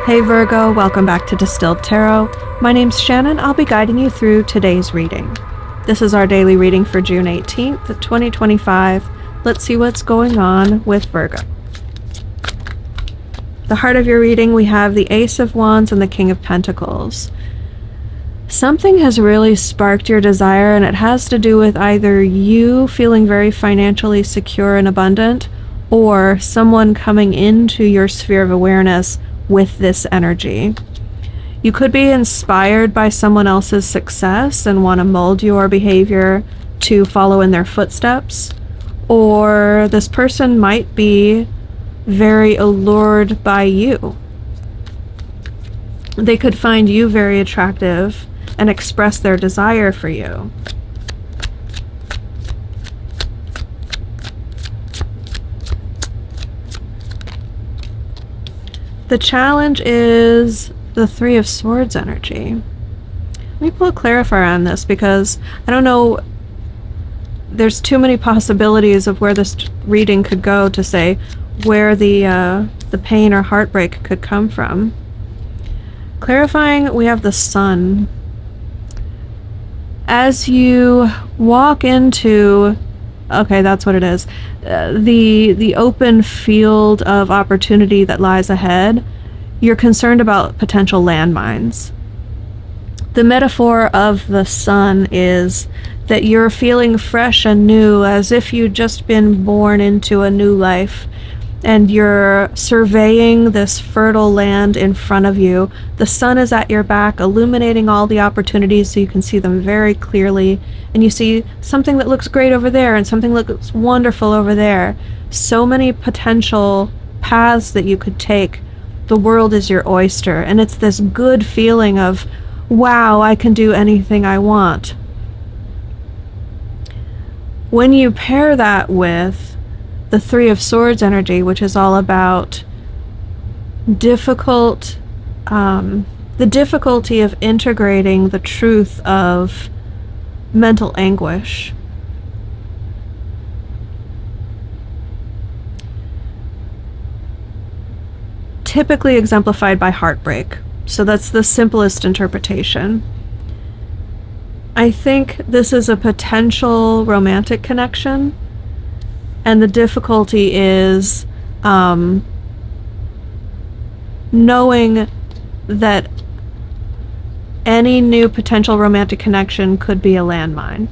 Hey Virgo, welcome back to Distilled Tarot. My name's Shannon. I'll be guiding you through today's reading. This is our daily reading for June 18th, 2025. Let's see what's going on with Virgo. The heart of your reading, we have the Ace of Wands and the King of Pentacles. Something has really sparked your desire, and it has to do with either you feeling very financially secure and abundant, or someone coming into your sphere of awareness with this energy. You could be inspired by someone else's success and want to mold your behavior to follow in their footsteps, or this person might be very allured by you. They could find you very attractive and express their desire for you. The challenge is the Three of Swords energy. Let me pull a clarifier on this because I don't know, there's too many possibilities of where this reading could go to say where the pain or heartbreak could come from. Clarifying, we have the Sun. As you walk into, okay, that's what it is, the open field of opportunity that lies ahead, you're concerned about potential landmines. The metaphor of the sun is that you're feeling fresh and new, as if you'd just been born into a new life, and you're surveying this fertile land in front of you. The sun is at your back, illuminating all the opportunities so you can see them very clearly, and you see something that looks great over there and something that looks wonderful over there. So many potential paths that you could take. The world is your oyster, and it's this good feeling of, wow, I can do anything I want. When you pair that with the Three of Swords energy, which is all about the difficulty of integrating the truth of mental anguish. Typically exemplified by heartbreak. So that's the simplest interpretation. I think this is a potential romantic connection. And the difficulty is knowing that any new potential romantic connection could be a landmine.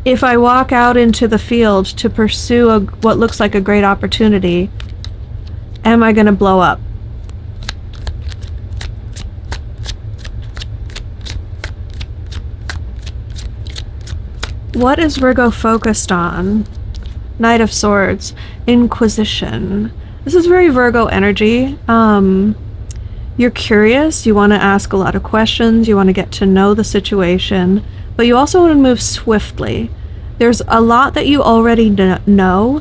If I walk out into the field to pursue what looks like a great opportunity, am I going to blow up? What is Virgo focused on? Knight of Swords, Inquisition. This is very Virgo energy. You're curious, you want to ask a lot of questions, you want to get to know the situation, but you also want to move swiftly. There's a lot that you already know,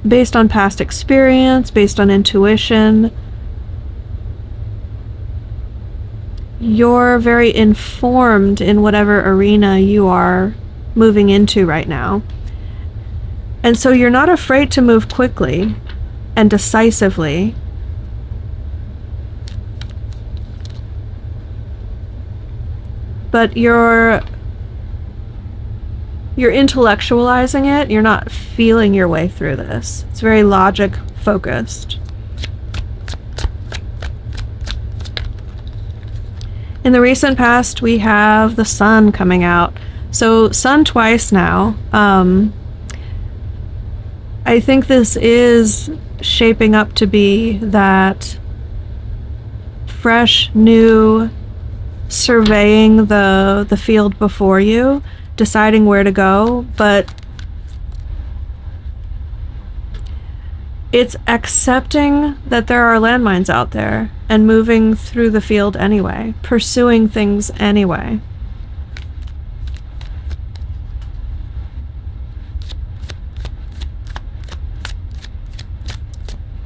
based on past experience, based on intuition. You're very informed in whatever arena you are moving into right now. And so you're not afraid to move quickly and decisively. But you're intellectualizing it. You're not feeling your way through this. It's very logic focused. In the recent past, we have the Sun coming out. So Sun twice now. I think this is shaping up to be that fresh, new, surveying the field before you, deciding where to go, but it's accepting that there are landmines out there and moving through the field anyway, pursuing things anyway.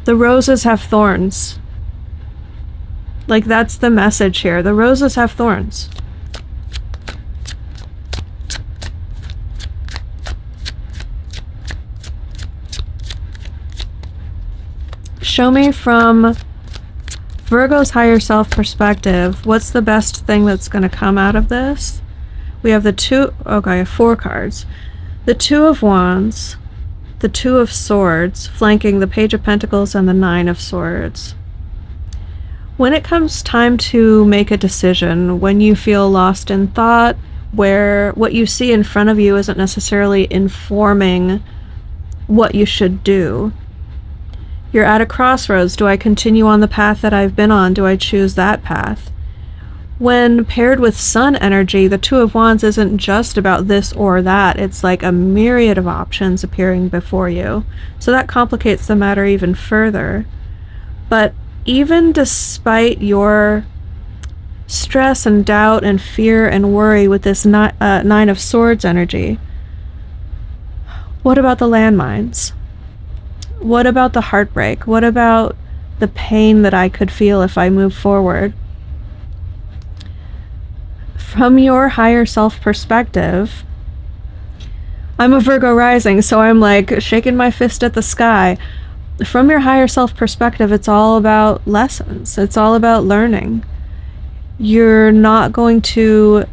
The roses have thorns. Like, that's the message here. The roses have thorns. Show me from Virgo's higher self perspective, what's the best thing that's going to come out of this? We have the 4 cards. The Two of Wands, the Two of Swords, flanking the Page of Pentacles and the Nine of Swords. When it comes time to make a decision, when you feel lost in thought, where what you see in front of you isn't necessarily informing what you should do, you're at a crossroads. Do I continue on the path that I've been on? Do I choose that path? When paired with Sun energy, the Two of Wands isn't just about this or that. It's like a myriad of options appearing before you. So that complicates the matter even further. But even despite your stress and doubt and fear and worry with this Nine of Swords energy, what about the landmines? What about the heartbreak? What about the pain that I could feel if I move forward? From your higher self perspective, I'm a Virgo rising, so I'm like shaking my fist at the sky. From your higher self perspective, it's all about lessons. It's all about learning. You're not going to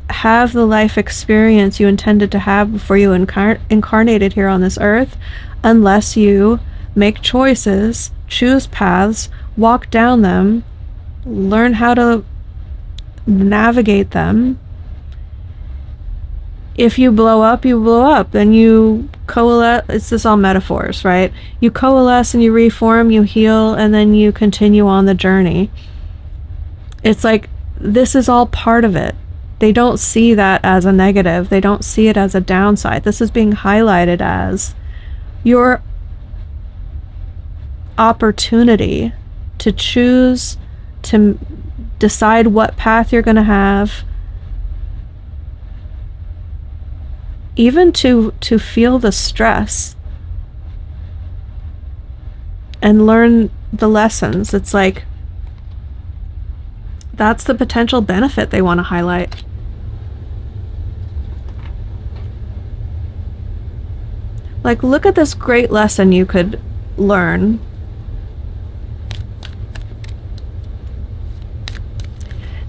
have the life experience you intended to have before you incarnated here on this earth unless you make choices, choose paths, walk down them, learn how to navigate them. If you blow up, you blow up, and you coalesce. It's just all metaphors, right? You coalesce and you reform, you heal, and then you continue on the journey. It's like this is all part of it. They don't see that as a negative. They don't see it as a downside. This is being highlighted as your opportunity to choose, to decide what path you're going to have, even to feel the stress and learn the lessons. It's like that's the potential benefit they want to highlight. Like, look at this great lesson you could learn.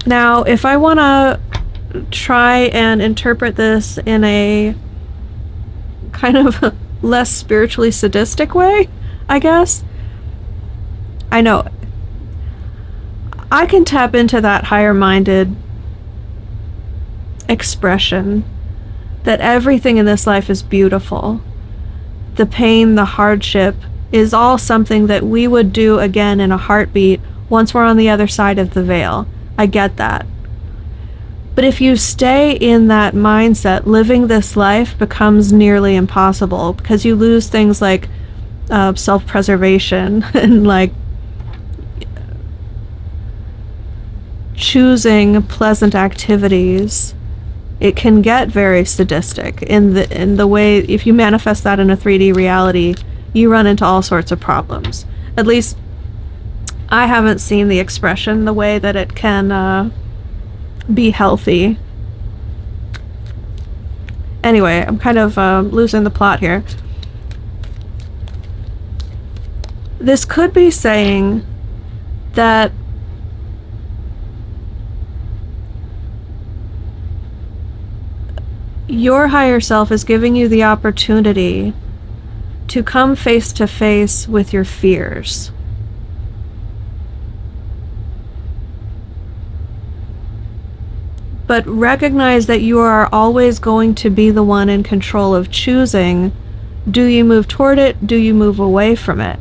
Now, if I want to try and interpret this in a kind of less spiritually sadistic way, I guess, I know I can tap into that higher-minded expression that everything in this life is beautiful. The pain, the hardship is all something that we would do again in a heartbeat once we're on the other side of the veil. I get that. But if you stay in that mindset, living this life becomes nearly impossible because you lose things like self-preservation and like choosing pleasant activities. It can get very sadistic in the way, if you manifest that in a 3D reality, you run into all sorts of problems. At least I haven't seen the expression the way that it can be healthy. Anyway, I'm kind of losing the plot here. This could be saying that your higher self is giving you the opportunity to come face to face with your fears. But recognize that you are always going to be the one in control of choosing, do you move toward it, do you move away from it?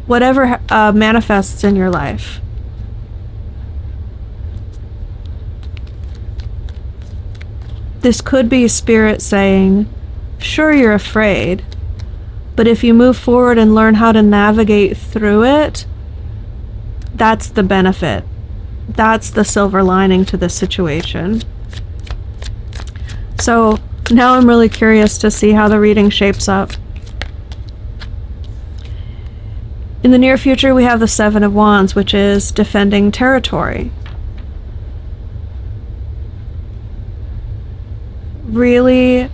Whatever manifests in your life. This could be spirit saying, sure, you're afraid, but if you move forward and learn how to navigate through it, that's the benefit. That's the silver lining to this situation. So now I'm really curious to see how the reading shapes up. In the near future, we have the Seven of Wands, which is defending territory. Really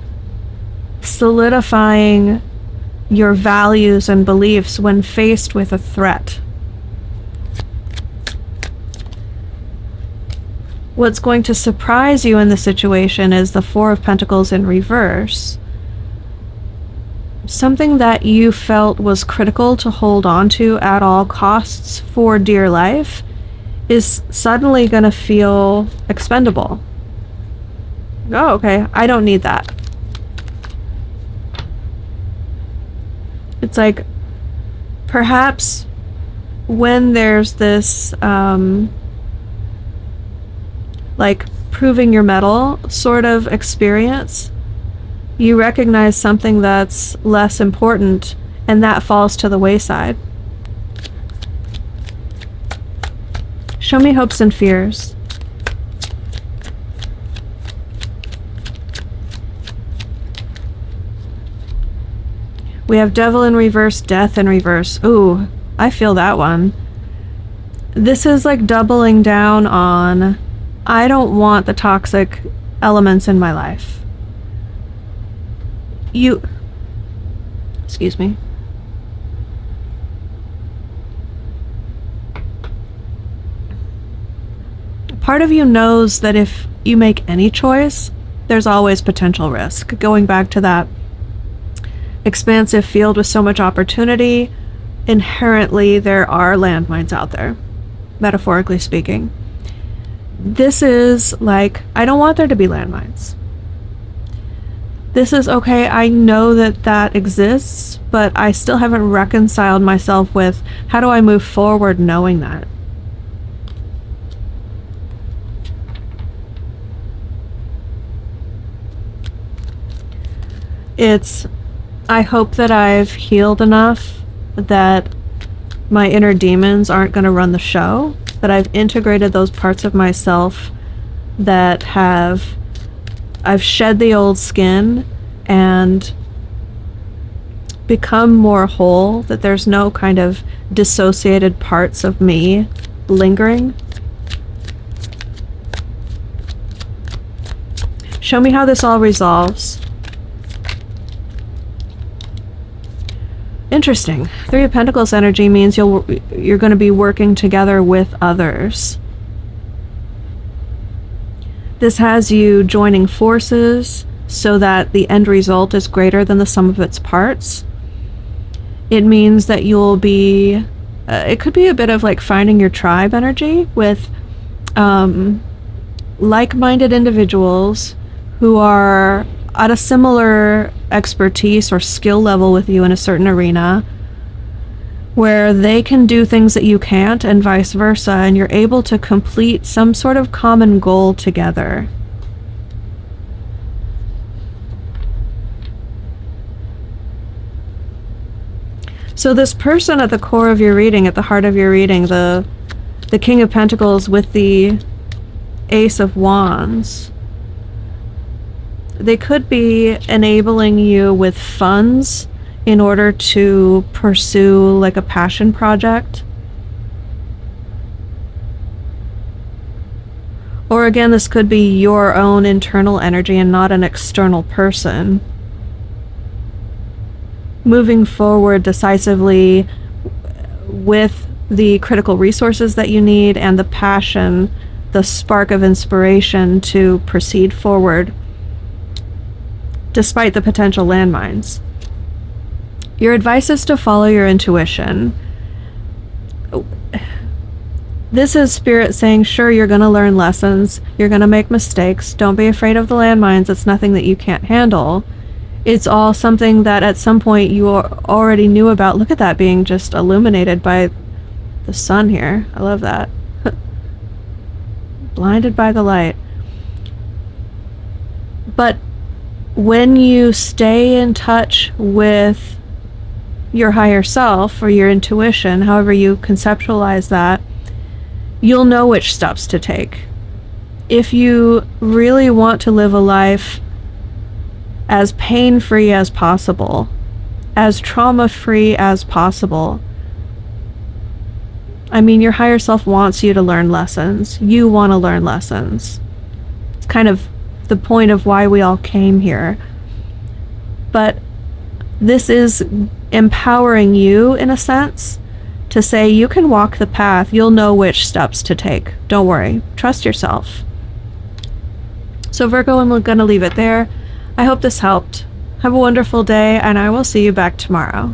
solidifying your values and beliefs when faced with a threat. What's going to surprise you in the situation is the Four of Pentacles in reverse. Something that you felt was critical to hold on to at all costs for dear life is suddenly going to feel expendable. Oh, okay, I don't need that. It's like, perhaps when there's this, like, proving your mettle sort of experience, you recognize something that's less important, and that falls to the wayside. Show me hopes and fears. We have Devil in reverse, Death in reverse. Ooh, I feel that one. This is like doubling down on, I don't want the toxic elements in my life. Excuse me. Part of you knows that if you make any choice, there's always potential risk. Going back to that expansive field with so much opportunity, inherently there are landmines out there, metaphorically speaking. This is like, I don't want there to be landmines. This is, okay, I know that that exists, but I still haven't reconciled myself with, how do I move forward knowing that? It's, I hope that I've healed enough that my inner demons aren't going to run the show, that I've integrated those parts of myself that I've shed the old skin and become more whole, that there's no kind of dissociated parts of me lingering. Show me how this all resolves. Interesting. Three of Pentacles energy means you're going to be working together with others. This has you joining forces so that the end result is greater than the sum of its parts. It means that you'll be, it could be a bit of like finding your tribe energy with like-minded individuals who are at a similar expertise or skill level with you in a certain arena, where they can do things that you can't and vice versa, and you're able to complete some sort of common goal together. So this person at the core of your reading, at the heart of your reading, the King of Pentacles with the Ace of Wands, they could be enabling you with funds in order to pursue like a passion project. Or again, this could be your own internal energy and not an external person. Moving forward decisively with the critical resources that you need and the passion, the spark of inspiration to proceed forward despite the potential landmines. Your advice is to follow your intuition. This is Spirit saying, sure, you're going to learn lessons, you're going to make mistakes, don't be afraid of the landmines, it's nothing that you can't handle. It's all something that at some point you already knew about. Look at that being just illuminated by the sun here. I love that. Blinded by the light. But when you stay in touch with your higher self or your intuition, however you conceptualize that, you'll know which steps to take. If you really want to live a life as pain-free as possible, as trauma-free as possible, I mean, your higher self wants you to learn lessons. You want to learn lessons. It's kind of the point of why we all came here. But This is empowering you in a sense to say you can walk the path. You'll know which steps to take. Don't worry. Trust yourself. So Virgo, I'm going to leave it there. I hope this helped. Have a wonderful day, and I will see you back tomorrow.